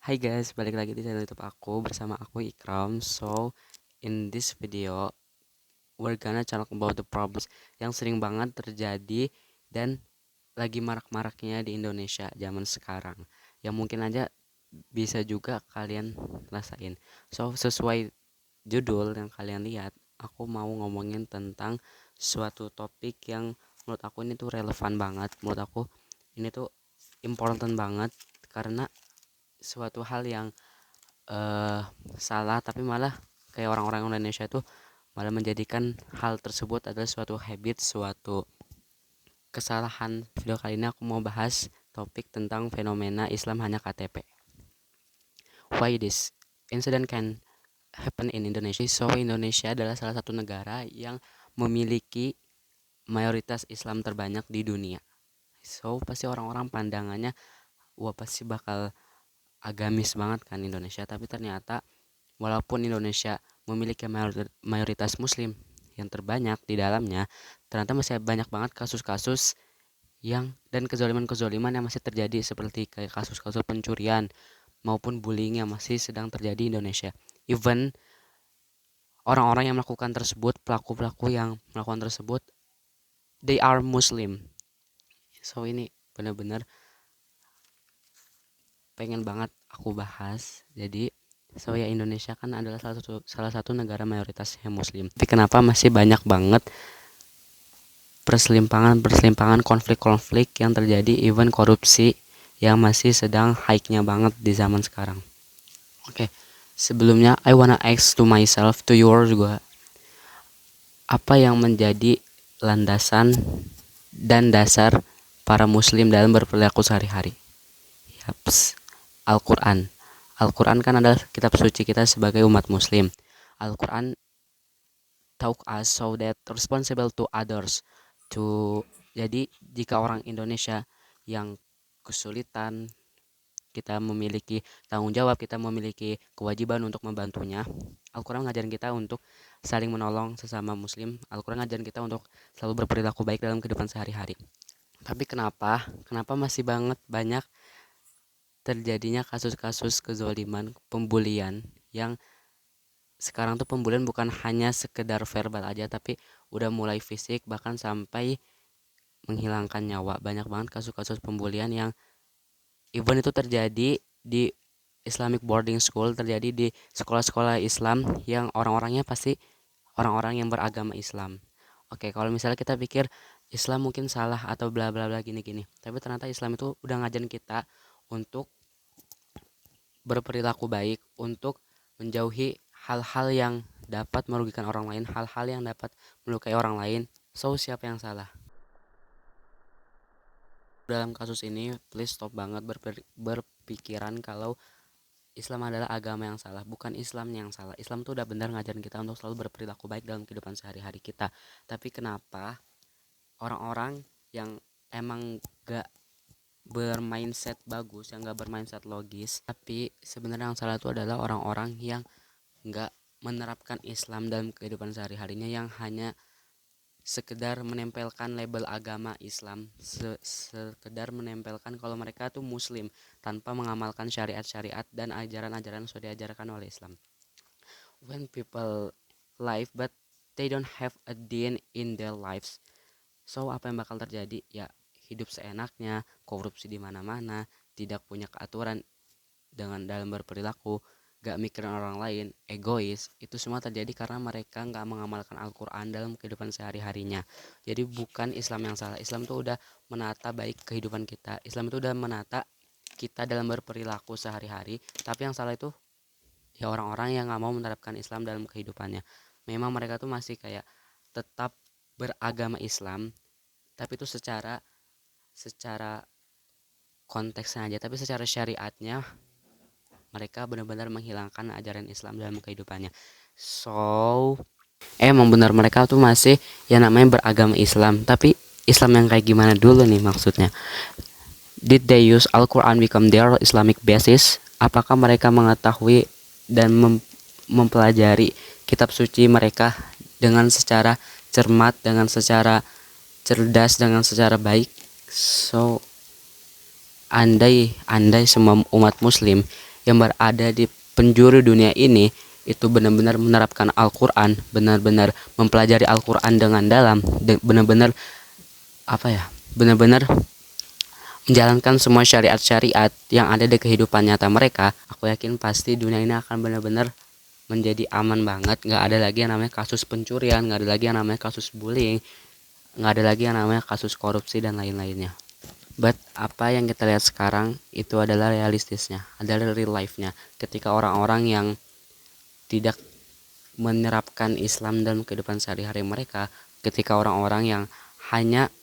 Hai guys, balik lagi di channel YouTube aku bersama aku Ikram. So, in this video, we're gonna talk about the problems yang sering banget terjadi dan lagi marak-maraknya di Indonesia zaman sekarang. Yang mungkin aja bisa juga kalian rasain. So, sesuai judul yang kalian lihat, aku mau ngomongin tentang suatu topik yang menurut aku ini tuh relevan banget. Menurut aku ini tuh important banget karena suatu hal yang eh salah tapi malah kayak orang-orang Indonesia itu malah menjadikan hal tersebut adalah suatu habit, suatu kesalahan. Video kali ini aku mau bahas topik tentang fenomena Islam hanya KTP. Why this incident can happen in Indonesia? So, Indonesia adalah salah satu negara yang memiliki mayoritas Islam terbanyak di dunia. So, pasti orang-orang pandangannya, wah pasti bakal agamis banget kan Indonesia. Tapi ternyata walaupun Indonesia memiliki mayoritas muslim yang terbanyak di dalamnya, ternyata masih banyak banget kasus-kasus yang dan kezaliman-kezaliman yang masih terjadi, seperti kayak kasus-kasus pencurian maupun bullying yang masih sedang terjadi di Indonesia. Even orang-orang yang melakukan tersebut, pelaku-pelaku yang melakukan tersebut, they are Muslim. So ini benar-benar pengen banget aku bahas. Jadi ya Indonesia kan adalah salah satu negara mayoritasnya muslim. Tapi kenapa masih banyak banget perselimpangan konflik-konflik yang terjadi, even korupsi yang masih sedang high-nya banget di zaman sekarang. Oke, sebelumnya I wanna ask to myself, to yours juga, apa yang menjadi landasan dan dasar para muslim dalam berperilaku sehari-hari? Yaps, Al-Quran. Al-Quran kan adalah kitab suci kita sebagai umat muslim. Al-Quran taught us so that responsible to others to, jadi jika orang Indonesia yang kesulitan, kita memiliki tanggung jawab, kita memiliki kewajiban untuk membantunya. Al-Quran ngajarin kita untuk saling menolong sesama muslim. Al-Quran ngajarin kita untuk selalu berperilaku baik dalam kehidupan sehari-hari. Tapi kenapa masih banyak terjadinya kasus-kasus kezaliman, pembulian, yang sekarang tuh pembulian bukan hanya sekedar verbal aja, tapi udah mulai fisik, bahkan sampai menghilangkan nyawa. Banyak banget kasus-kasus pembulian yang even itu terjadi di Islamic boarding school, terjadi di sekolah-sekolah Islam yang orang-orangnya pasti orang-orang yang beragama Islam. Oke, kalau misalnya kita pikir Islam mungkin salah atau bla bla bla gini-gini, tapi ternyata Islam itu udah ngajarin kita untuk berperilaku baik, untuk menjauhi hal-hal yang dapat merugikan orang lain, hal-hal yang dapat melukai orang lain. So, siapa yang salah? Dalam kasus ini, please stop banget berpikiran kalau Islam adalah agama yang salah. Bukan Islam yang salah. Islam tuh udah benar ngajarin kita untuk selalu berperilaku baik dalam kehidupan sehari-hari kita. Tapi kenapa orang-orang yang emang gak bermindset bagus, yang gak bermindset logis, tapi sebenarnya yang salah itu adalah orang-orang yang gak menerapkan Islam dalam kehidupan sehari-harinya, yang hanya sekedar menempelkan label agama Islam, sekedar menempelkan kalau mereka tuh muslim tanpa mengamalkan syariat-syariat dan ajaran-ajaran yang sudah diajarkan oleh Islam. When people live but they don't have a deen in their lives, so apa yang bakal terjadi? Ya, hidup seenaknya, korupsi di mana-mana, tidak punya keaturan dengan dalam berperilaku, gak mikirin orang lain, egois. Itu semua terjadi karena mereka gak mengamalkan Al-Quran dalam kehidupan sehari-harinya. Jadi bukan Islam yang salah. Islam tuh udah menata baik kehidupan kita. Islam itu udah menata kita dalam berperilaku sehari-hari. Tapi yang salah itu ya orang-orang yang gak mau menerapkan Islam dalam kehidupannya. Memang mereka tuh masih kayak tetap beragama Islam, tapi itu secara konteksnya aja, tapi secara syariatnya mereka benar-benar menghilangkan ajaran Islam dalam kehidupannya. So, emang benar mereka tuh masih yang namanya beragama Islam, tapi Islam yang kayak gimana dulu nih maksudnya? Did they use Al-Quran become their Islamic basis? Apakah mereka mengetahui dan mempelajari kitab suci mereka dengan secara cermat, dengan secara cerdas, dengan secara baik? So, andai semua umat muslim yang berada di penjuru dunia ini itu benar-benar menerapkan Al-Quran, benar-benar mempelajari Al-Quran dengan dalam, benar-benar benar-benar menjalankan semua syariat-syariat yang ada di kehidupan nyata mereka, aku yakin pasti dunia ini akan benar-benar menjadi aman banget. Nggak ada lagi yang namanya kasus pencurian, nggak ada lagi yang namanya kasus bullying, nggak ada lagi yang namanya kasus korupsi dan lain-lainnya. But apa yang kita lihat sekarang itu adalah realistisnya, adalah real life-nya. Ketika orang-orang yang tidak menerapkan Islam dalam kehidupan sehari-hari mereka, ketika orang-orang yang hanya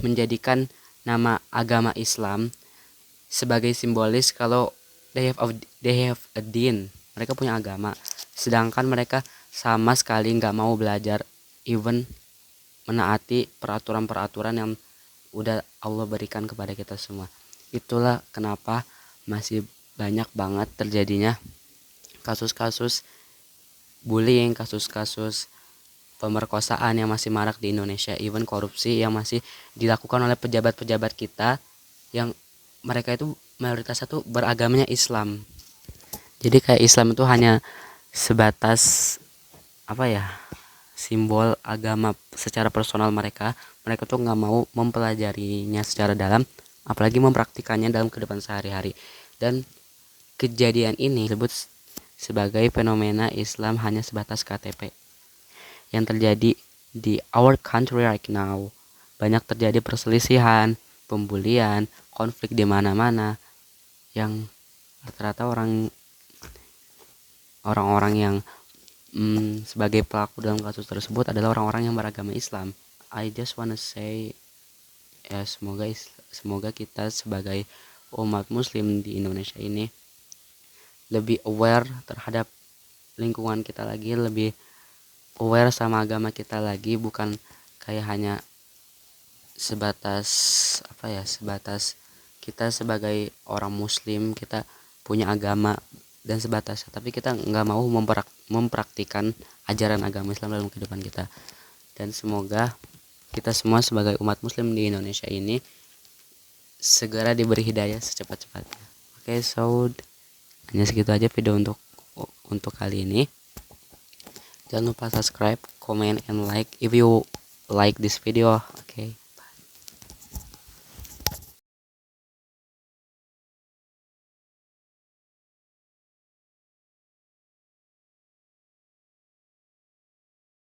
menjadikan nama agama Islam sebagai simbolis kalau they have a din, mereka punya agama, sedangkan mereka sama sekali nggak mau belajar, even menaati peraturan-peraturan yang udah Allah berikan kepada kita semua. Itulah kenapa masih banyak banget terjadinya kasus-kasus bullying, kasus-kasus pemerkosaan yang masih marak di Indonesia, even korupsi yang masih dilakukan oleh pejabat-pejabat kita yang mereka itu mayoritasnya tuh beragamanya Islam. Jadi kayak Islam itu hanya sebatas simbol agama secara personal mereka tuh nggak mau mempelajarinya secara dalam, apalagi mempraktikannya dalam kehidupan sehari-hari. Dan kejadian ini disebut sebagai fenomena Islam hanya sebatas KTP yang terjadi di our country right now. Banyak terjadi perselisihan, pembulian, konflik di mana-mana, yang rata-rata orang-orang yang sebagai pelaku dalam kasus tersebut adalah orang-orang yang beragama Islam. I just wanna say ya, semoga kita sebagai umat muslim di Indonesia ini lebih aware terhadap lingkungan kita lagi, lebih aware sama agama kita lagi, bukan kayak hanya sebatas sebatas kita sebagai orang muslim kita punya agama dan sebatas, tapi kita nggak mau mempraktikkan ajaran agama Islam dalam kehidupan kita. Dan semoga kita semua sebagai umat muslim di Indonesia ini segera diberi hidayah secepat-cepatnya. Oke, so hanya segitu aja video untuk kali ini. Jangan lupa subscribe, comment, and like if you like this video.